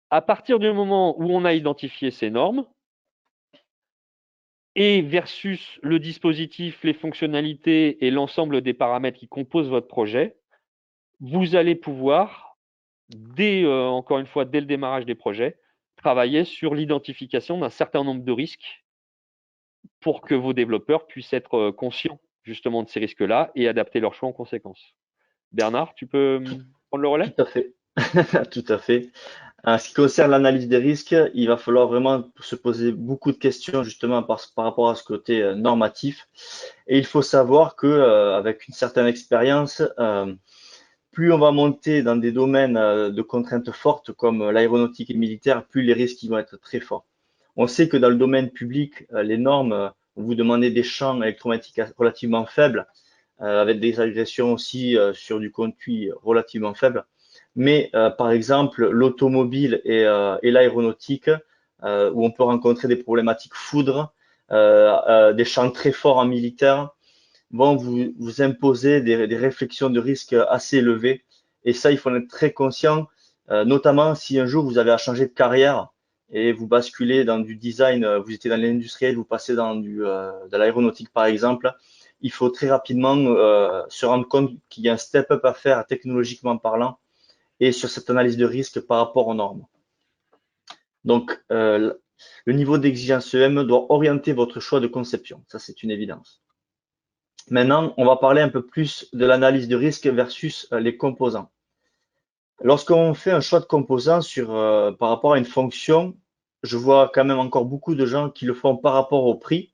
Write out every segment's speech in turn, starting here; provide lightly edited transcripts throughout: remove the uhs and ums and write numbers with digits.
À partir du moment où on a identifié ces normes, et versus le dispositif, les fonctionnalités et l'ensemble des paramètres qui composent votre projet, vous allez pouvoir, encore une fois, dès le démarrage des projets, travailler sur l'identification d'un certain nombre de risques pour que vos développeurs puissent être conscients justement de ces risques-là et adapter leurs choix en conséquence. Bernard, tu peux Tout, prendre le relais? tout à fait. Tout à fait. En ce qui concerne l'analyse des risques, il va falloir vraiment se poser beaucoup de questions justement par rapport à ce côté normatif. Et il faut savoir que avec une certaine expérience, plus on va monter dans des domaines de contraintes fortes comme l'aéronautique et le militaire, plus les risques vont être très forts. On sait que dans le domaine public, les normes vous demandez des champs électromagnétiques relativement faibles, avec des agressions aussi sur du conduit relativement faible. Mais par exemple, l'automobile et l'aéronautique, où on peut rencontrer des problématiques foudre, des champs très forts en militaire, vont vous imposer des réflexions de risque assez élevées. Et ça, il faut en être très conscient, notamment si un jour vous avez à changer de carrière et vous basculez dans du design, vous étiez dans l'industriel, vous passez dans de l'aéronautique par exemple, il faut très rapidement se rendre compte qu'il y a un step-up à faire technologiquement parlant et sur cette analyse de risque par rapport aux normes. Donc, le niveau d'exigence EM doit orienter votre choix de conception. Ça, c'est une évidence. Maintenant, on va parler un peu plus de l'analyse de risque versus les composants. Lorsqu'on fait un choix de composants par rapport à une fonction, je vois quand même encore beaucoup de gens qui le font par rapport au prix.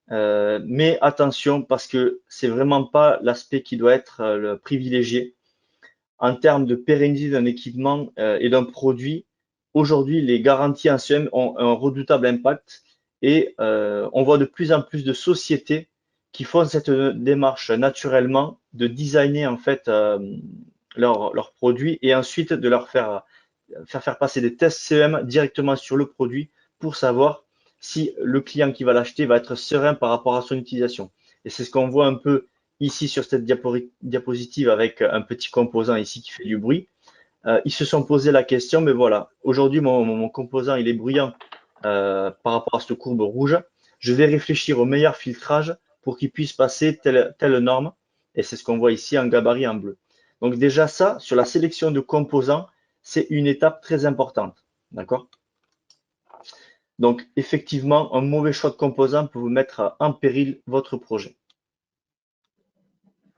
Mais attention, parce que c'est vraiment pas l'aspect qui doit être le privilégié. En termes de pérennité d'un équipement et d'un produit, aujourd'hui, les garanties en CM ont un redoutable impact et on voit de plus en plus de sociétés qui font cette démarche naturellement de designer en fait leurs produits et ensuite de leur faire passer des tests CM directement sur le produit pour savoir si le client qui va l'acheter va être serein par rapport à son utilisation. Et c'est ce qu'on voit un peu ici sur cette diapositive avec un petit composant ici qui fait du bruit. Ils se sont posé la question, mais voilà, aujourd'hui mon composant il est bruyant par rapport à cette courbe rouge. Je vais réfléchir au meilleur filtrage pour qu'il puisse passer telle norme. Et c'est ce qu'on voit ici en gabarit en bleu. Donc déjà ça, sur la sélection de composants, c'est une étape très importante. D'accord? Donc effectivement, un mauvais choix de composants peut vous mettre en péril votre projet.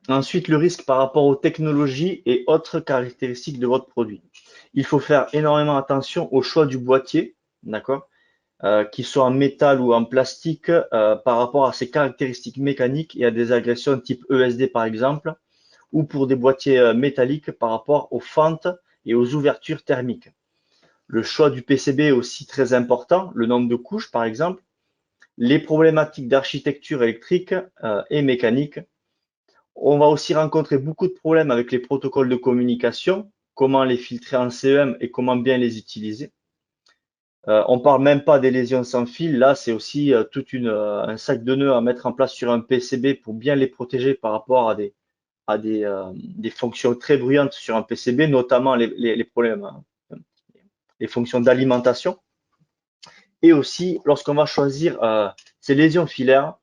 Ensuite, le risque par rapport aux technologies et autres caractéristiques de votre produit. Il faut faire énormément attention au choix du boîtier, d'accord, qu'il soit en métal ou en plastique, par rapport à ses caractéristiques mécaniques et à des agressions type ESD par exemple, ou pour des boîtiers métalliques par rapport aux fentes et aux ouvertures thermiques. Le choix du PCB est aussi très important, le nombre de couches par exemple, les problématiques d'architecture électrique et mécanique. On va aussi rencontrer beaucoup de problèmes avec les protocoles de communication, comment les filtrer en CEM et comment bien les utiliser. On parle même pas des lésions sans fil. Là, c'est aussi un sac de nœuds à mettre en place sur un PCB pour bien les protéger par rapport à des fonctions très bruyantes sur un PCB, notamment les problèmes, les fonctions d'alimentation. Et aussi, lorsqu'on va choisir ces lésions filaires,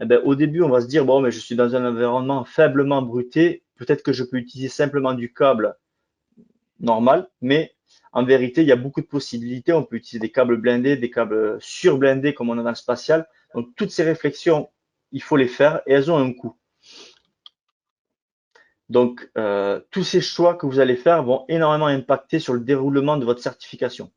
eh ben, au début, on va se dire, bon, mais je suis dans un environnement faiblement bruité, peut-être que je peux utiliser simplement du câble normal, mais en vérité, il y a beaucoup de possibilités. On peut utiliser des câbles blindés, des câbles surblindés comme on a dans le spatial. Donc, toutes ces réflexions, il faut les faire et elles ont un coût. Donc, tous ces choix que vous allez faire vont énormément impacter sur le déroulement de votre certification.